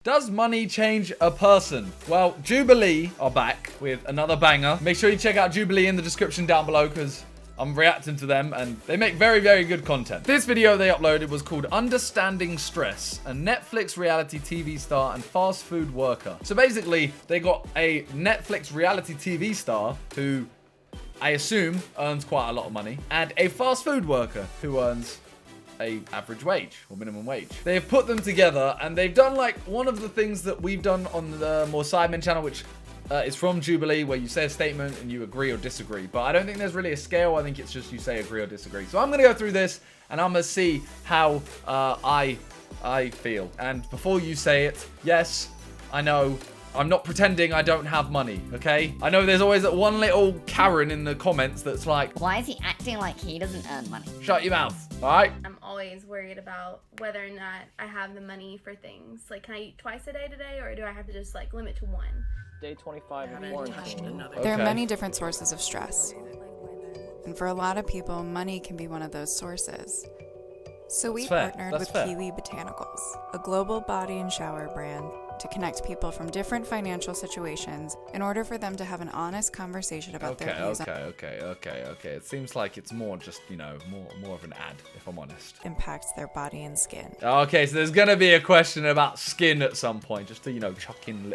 Does money change a person? Well, Jubilee are back with another banger. Make sure you check out Jubilee in the description down below because I'm reacting to them and they make very, very good content. This video they uploaded was called Understanding Stress, a Netflix reality TV star and fast food worker. So basically, they got a Netflix reality TV star who I assume earns quite a lot of money and a fast food worker who earns a average wage or minimum wage. They've put them together and they've done like one of the things that we've done on the more Sidemen channel, which is from Jubilee, where you say a statement and you agree or disagree. But I don't think there's really a scale. I think it's just you say agree or disagree. So I'm going to go through this and I'm going to see how I feel. And before you say it, yes, I know I'm not pretending I don't have money, okay? I know there's always that one little Karen in the comments that's like, why is he acting like he doesn't earn money? shut your mouth, all right? I'm always worried about whether or not I have the money for things. Like, can I eat twice a day today, or do I have to just, like, limit to one? Day 25 in quarantine. There are many different sources of stress. And for a lot of people, money can be one of those sources. So we partnered with Kiwi Botanicals, a global body and shower brand, to connect people from different financial situations in order for them to have an honest conversation about their views Okay. It seems like it's more just, you know, more of an ad, if I'm honest. Impacts their body and skin. Okay, so there's gonna be a question about skin at some point, just to, you know, chuck in a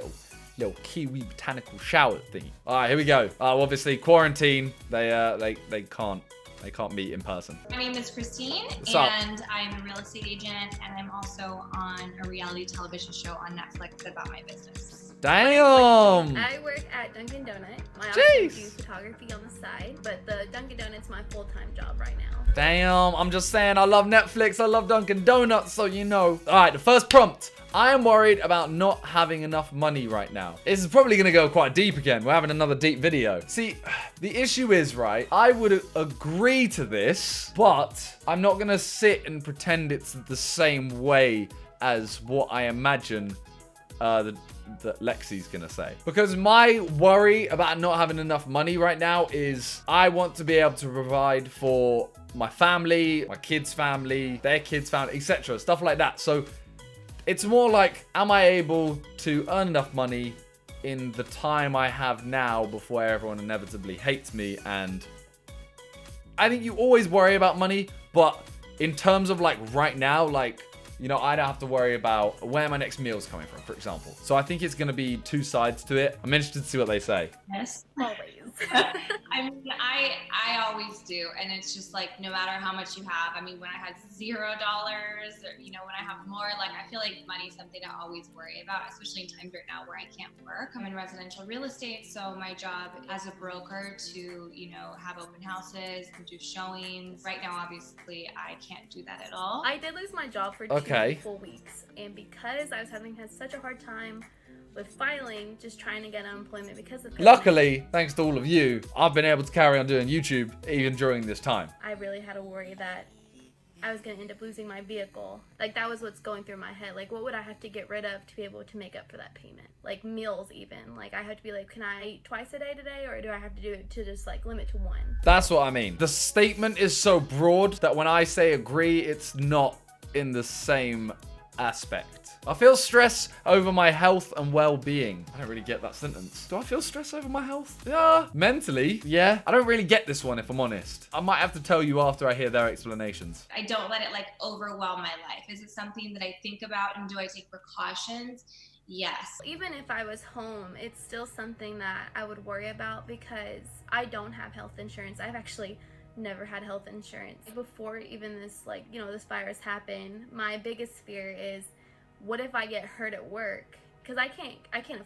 little Kiwi botanical shower thing. All right, here we go. Obviously quarantine. They can't meet in person. My name is Christine, and I'm a real estate agent, and I'm also on a reality television show on Netflix about my business. Damn! I work at Dunkin' Donut. I also do photography on the side, but the Dunkin' Donut's my full-time job right now. Damn, I'm just saying, I love Netflix, I love Dunkin' Donuts, so you know. All right, the first prompt. I am worried about not having enough money right now. This is probably going to go quite deep again. We're having another deep video. See, the issue is, right, I would agree to this, but I'm not going to sit and pretend it's the same way as what I imagine that Lexi's gonna say. Because my worry about not having enough money right now is I want to be able to provide for my family, my kids' family, their kids' family, etc. Stuff like that. So it's more like, am I able to earn enough money in the time I have now before everyone inevitably hates me? And I think you always worry about money, but in terms of like right now, like, you know, I don't have to worry about where my next meal's coming from, for example. So I think it's going to be two sides to it. I'm interested to see what they say. Yes. Always. I mean, I always do, and it's just like no matter how much you have. I mean, when I had $0, or you know, when I have more, like I feel like money is something I always worry about, especially in times right now where I can't work. I'm in residential real estate, so my job as a broker to, you know, have open houses and do showings. Right now, obviously, I can't do that at all. I did lose my job for 2 full weeks, and because I was had such a hard time with filing, just trying to get unemployment because of COVID. Luckily, thanks to all of you, I've been able to carry on doing YouTube even during this time. I really had to worry that I was going to end up losing my vehicle. Like, that was what's going through my head. Like, what would I have to get rid of to be able to make up for that payment? Like, meals even. Like, I have to be like, can I eat twice a day today? Or do I have to do it to just, like, limit to one? That's what I mean. The statement is so broad that when I say agree, it's not in the same aspect. I feel stress over my health and well-being. I don't really get that sentence. Do I feel stress over my health? Yeah. Mentally, yeah. I don't really get this one, if I'm honest. I might have to tell you after I hear their explanations. I don't let it like overwhelm my life. Is it something that I think about, and do I take precautions? Yes. Even if I was home, it's still something that I would worry about because I don't have health insurance. I've actually never had health insurance. Before even this, like, you know, this virus happened, my biggest fear is, what if I get hurt at work? Because I definitely can't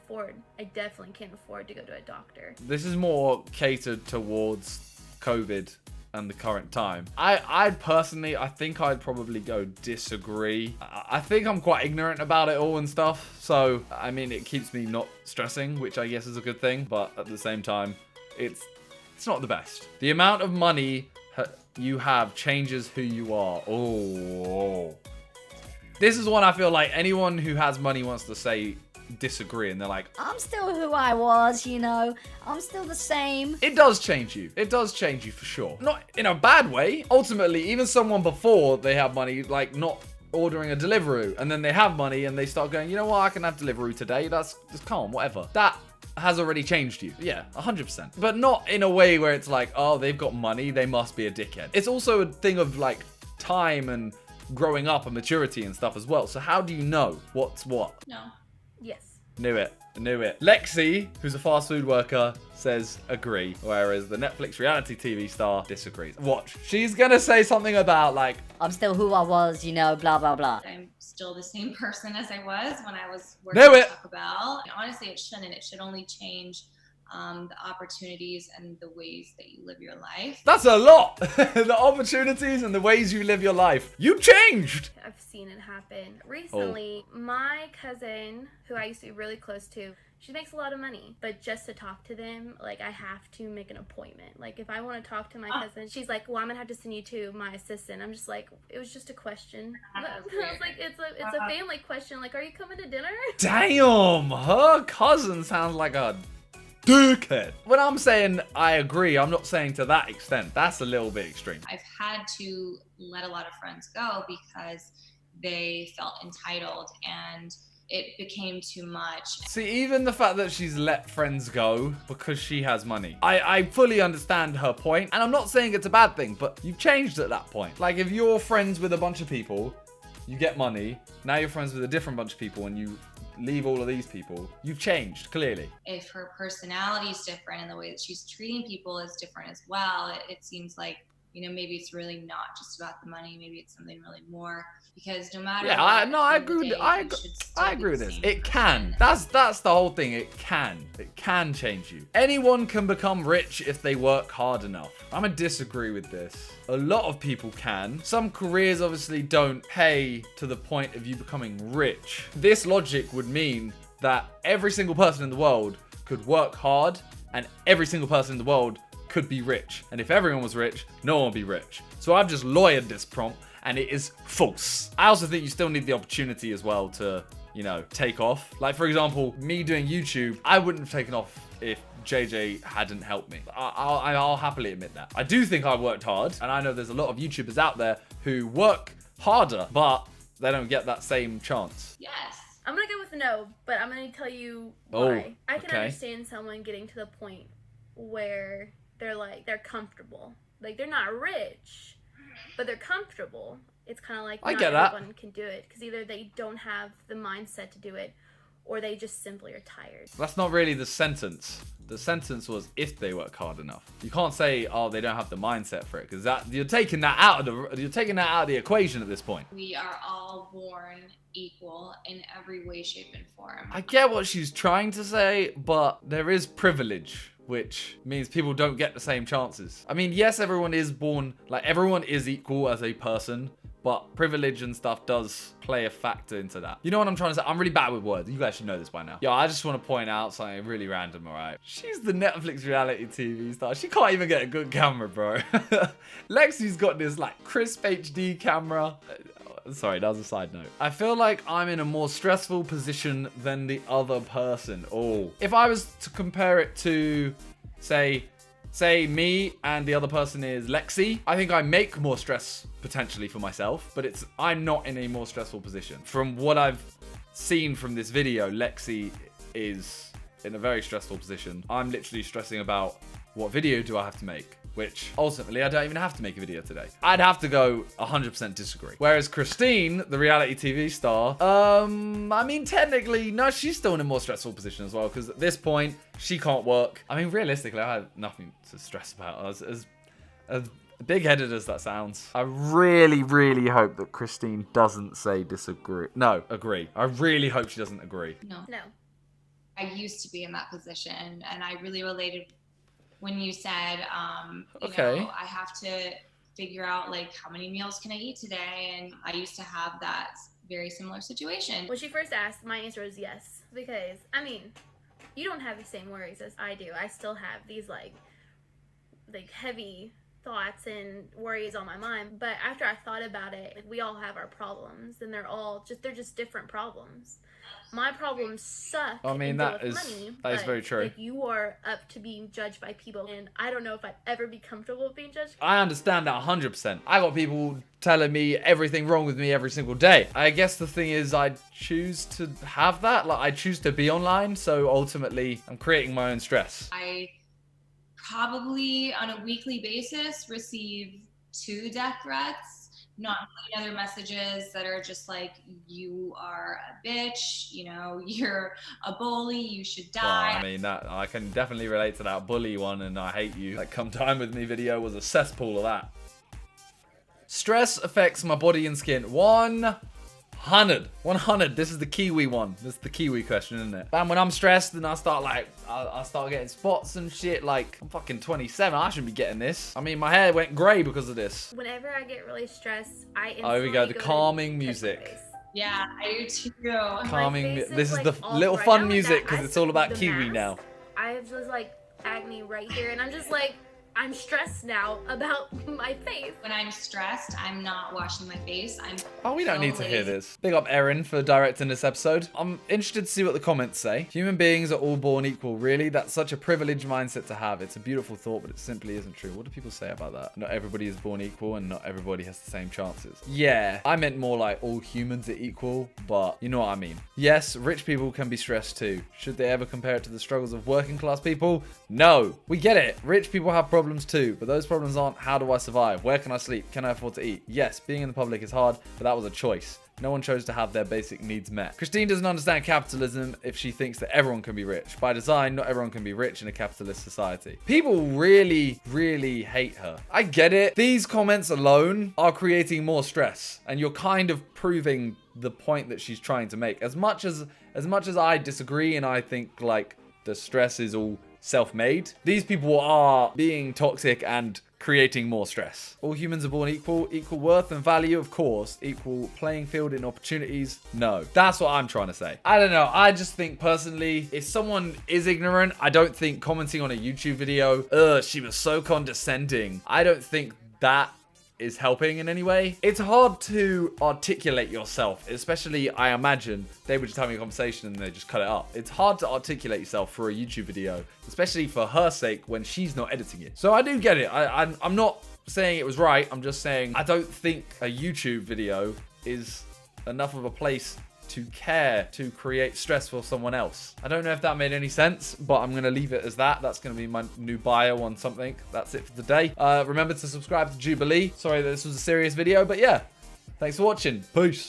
afford to go to a doctor. This is more catered towards COVID and the current time. I personally, I think I'd probably go disagree. I think I'm quite ignorant about it all and stuff. So, I mean, it keeps me not stressing, which I guess is a good thing. But at the same time, it's not the best. The amount of money you have changes who you are. Oh. This is one I feel like anyone who has money wants to say disagree, and they're like, I'm still who I was, you know. I'm still the same. It does change you. It does change you for sure. Not in a bad way. Ultimately, even someone before they have money, like not ordering a Deliveroo, and then they have money and they start going, you know what, I can have Deliveroo today. That's just calm, whatever. That has already changed you. Yeah, 100%. But not in a way where it's like, oh, they've got money, they must be a dickhead. It's also a thing of like time and growing up and maturity and stuff as well. So how do you know what's what? No. Yes. Knew it. Lexi, who's a fast food worker, says agree, whereas the Netflix reality TV star disagrees. Watch. She's gonna say something about like, I'm still who I was, you know, blah, blah, blah. I'm still the same person as I was when I was working at Taco Bell. Honestly, it shouldn't. It should only change the opportunities and the ways that you live your life. That's a lot. The opportunities and the ways you live your life. You changed. I've seen it happen. Recently, my cousin, who I used to be really close to, she makes a lot of money, but just to talk to them, like, I have to make an appointment. Like, if I want to talk to my cousin, she's like, well, I'm gonna have to send you to my assistant. I'm just like, it was just a question. I was like, it's a family question. Like, are you coming to dinner? Damn, her cousin sounds like a dickhead. When I'm saying I agree, I'm not saying to that extent. That's a little bit extreme. I've had to let a lot of friends go because they felt entitled and it became too much. See, even the fact that she's let friends go because she has money. I fully understand her point, and I'm not saying it's a bad thing, but you've changed at that point. Like, if you're friends with a bunch of people, you get money, now you're friends with a different bunch of people, and you leave all of these people, you've changed, clearly. If her personality is different and the way that she's treating people is different as well, it seems like, you know, maybe it's really not just about the money. Maybe it's something really more. Because no matter I agree with this. It can. That's the whole thing. It can change you. Anyone can become rich if they work hard enough. I'm gonna disagree with this. A lot of people can. Some careers obviously don't pay to the point of you becoming rich. This logic would mean that every single person in the world could work hard, and every single person in the world could be rich. And if everyone was rich, no one would be rich. So I've just lawyered this prompt, and it is false. I also think you still need the opportunity as well to, you know, take off. Like, for example, me doing YouTube, I wouldn't have taken off if JJ hadn't helped me. I'll happily admit that. I do think I worked hard, and I know there's a lot of YouTubers out there who work harder, but they don't get that same chance. Yes. I'm gonna go with no, but I'm gonna tell you why. I can understand someone getting to the point where they're comfortable. Like, they're not rich, but they're comfortable. It's kind of like not everyone can do it, because either they don't have the mindset to do it, or they just simply are tired. That's not really the sentence. The sentence was if they work hard enough. You can't say, oh, they don't have the mindset for it, because you're taking that out of the equation at this point. We are all born equal in every way, shape, and form. I get what she's trying to say, but there is privilege, which means people don't get the same chances. I mean, yes, everyone is born, like, everyone is equal as a person, but privilege and stuff does play a factor into that. You know what I'm trying to say? I'm really bad with words. You guys should know this by now. Yo, I just want to point out something really random, all right? She's the Netflix reality TV star. She can't even get a good camera, bro. Lexi's got this, like, crisp HD camera. Sorry, that was a side note. I feel like I'm in a more stressful position than the other person. Oh. If I was to compare it to, say me and the other person is Lexi, I think I make more stress potentially for myself, but I'm not in a more stressful position. From what I've seen from this video, Lexi is in a very stressful position. I'm literally stressing about what video do I have to make, which ultimately I don't even have to make a video today. I'd have to go 100% disagree. Whereas Christine, the reality TV star, I mean, technically, no, she's still in a more stressful position as well, because at this point, she can't work. I mean, realistically, I have nothing to stress about. As big-headed as that sounds, I really, really hope that Christine doesn't say disagree. No, agree. I really hope she doesn't agree. No. I used to be in that position, and I really related when you said, you know, I have to figure out, like, how many meals can I eat today? And I used to have that very similar situation. When she first asked, my answer was yes, because, I mean, you don't have the same worries as I do. I still have these, like heavy thoughts and worries on my mind. But after I thought about it, like, we all have our problems, and they're just different problems. My problems suck. I mean, that is very true. Like, you are up to being judged by people, and I don't know if I'd ever be comfortable with being judged. I understand that 100%. I got people telling me everything wrong with me every single day. I guess the thing is, I choose to have that. Like, I choose to be online, so ultimately, I'm creating my own stress. I probably on a weekly basis receive 2 death threats. Not including other messages that are just like, you are a bitch, you know, you're a bully, you should die. Well, I mean, that I can definitely relate to that bully one, and I hate you. Like, come time with me video was a cesspool of that. Stress affects my body and skin. 100. This is the Kiwi one. This is the Kiwi question, isn't it? And when I'm stressed, then I start I start getting spots and shit. Like, I'm fucking 27. I shouldn't be getting this. I mean, my hair went grey because of this. Whenever I get really stressed, I instantly oh, here we go. The go calming to music. Yeah, I do too. Calming. This is like the all little right fun now, music that because I it's all about the Kiwi mask, now. I have just like acne right here, and I'm just like, I'm stressed now about my face. When I'm stressed, I'm not washing my face. Oh, we don't so need to hear lazy. this. Big up Erin for directing this episode. I'm interested to see what the comments say. Human beings are all born equal. Really? That's such a privileged mindset to have. It's a beautiful thought, but it simply isn't true. What do people say about that? Not everybody is born equal, and not everybody has the same chances. Yeah, I meant more like all humans are equal, but you know what I mean. Yes, rich people can be stressed too. Should they ever compare it to the struggles of working class people? No. We get it. Rich people have problems too, but those problems aren't how do I survive, where can I sleep, can I afford to eat. Yes, being in the public is hard, but that was a choice. No one chose to have their basic needs met. Christine doesn't understand capitalism if she thinks that everyone can be rich. By design, not everyone can be rich in a capitalist society. People really, really hate her. I get it. These comments alone are creating more stress, and you're kind of proving the point that she's trying to make. As much as I disagree, and I think like the stress is all self-made, these people are being toxic and creating more stress. All humans are born equal worth and value, of course. Equal playing field in opportunities, no. That's what I'm trying to say. I don't know. I just think personally, if someone is ignorant, I don't think commenting on a YouTube video, she was so condescending, I don't think that is helping in any way. It's hard to articulate yourself, especially I imagine they were just having a conversation and they just cut it up. It's hard to articulate yourself for a YouTube video, especially for her sake when she's not editing it. So I do get it. I'm not saying it was right. I'm just saying I don't think a YouTube video is enough of a place to care to create stress for someone else. I don't know if that made any sense, but I'm gonna leave it as that. That's gonna be my new bio on something. That's it for today. Remember to subscribe to Jubilee. Sorry that this was a serious video, but yeah, thanks for watching. Peace.